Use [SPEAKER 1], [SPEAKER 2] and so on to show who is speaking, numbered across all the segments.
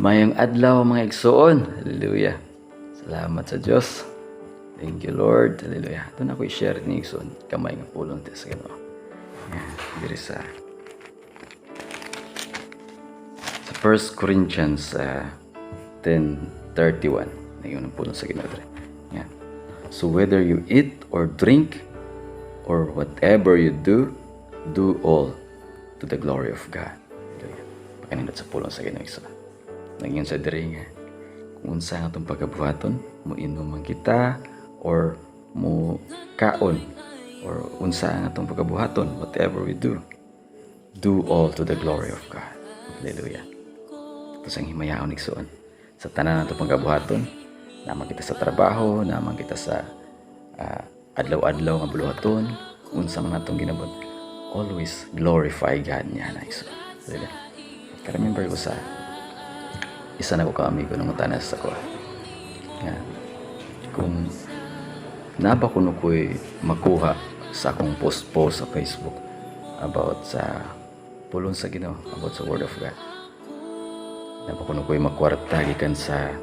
[SPEAKER 1] Mayong adlaw mga igsoon. Hallelujah. Salamat sa Diyos. Thank you Lord. Hallelujah. Ito na ko i-share ni igsoon. Kamay nga pulong sa Ginoo. Yan, diri sa 1 Corinthians 10:31. Ngayon ang pulong sa Ginoo. Yan. So whether you eat or drink or whatever you do, do all to the glory of God. Hallelujah. Pakanindot sa pulong sa Ginoo igsoon. Nagyan sa diri nga kung unsa nga itong pagkabuhaton, mo inuman kita or mo kaon or unsa nga itong pagkabuhaton, whatever we do, do all to the glory of God. Hallelujah. Ito sang himayaon igsoon sa tanan nato pagkabuhaton, naman kita sa trabaho, naman kita sa adlaw-adlaw nga buluhaton, unsa man natong ginabot, always glorify God niya na igsoon. Hallelujah. Remember ko sa isa na ko ka-amigo ng matanas ako. Yan. Kung naba ko na ko'y makuha sa akong post sa Facebook about sa pulong sa Ginoo, about sa Word of God. Naba ko na ko'y makwarta gikan sa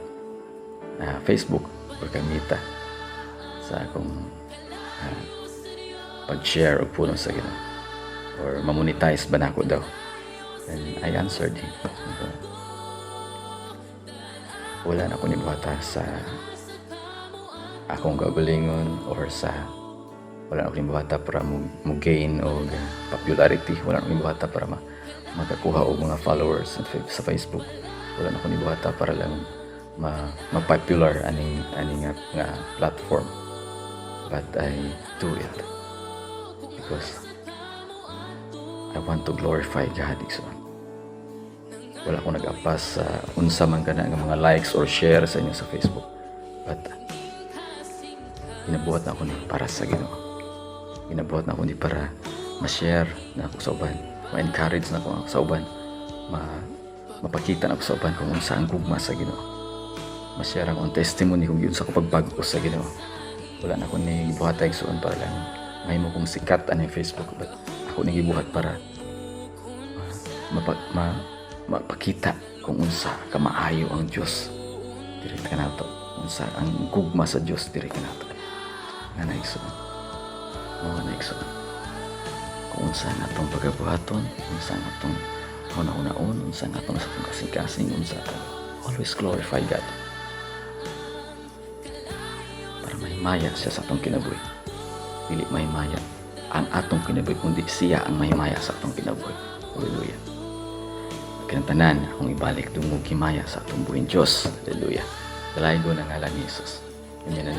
[SPEAKER 1] Facebook or kamita sa akong pag-share og pulong sa Ginoo or mamonetize ba na ako daw. And I answered him. Wala na ako nibuhata sa akong gagalingon or sa wala na ako nibuhata para mo gain o popularity. Wala na ako nibuhata para makakuha og mga followers sa Facebook. Wala na ako nibuhata para lang ma-popular aning nga platform. But I do it because I want to glorify God. Wala akong nag-apas sa unsa man kana nga mga likes or share sa inyo sa Facebook. But ginabuhat na ako ni para sa Ginoo. Ginabuhat na ako ni para ma-share na ako sa uban, ma-encourage na ako sa uban, mapakita na ako sa uban kung unsa ang gugma sa Ginoo. Ma-share akong testimony kung yun sa pagbago sa Ginoo. Wala na ako ni gibuhat igsoon para lang mahimo kong sikat ani Facebook, but ako ni gibuhat para mapakita kung unsa kamaayo ang Dios diri kanato, unsa ang gugma sa Dios diri kanato. Nga naigsoon kung unsa nga atong pagabuhaton, unsa nga atong una-unaon, unsa nga atong sa atong kasing-kasing, unsa always glorify God para mahimaya siya sa atong kinabuhi. Dili mahimaya ang atong kinabuhi, kundi siya ang mahimaya sa atong kinabuhi. Hallelujah. Kinatanan akong ibalik dungog himaya sa atong buhing Diyos. Hallelujah. Dalaygo na ngalan ni Jesus. Amen.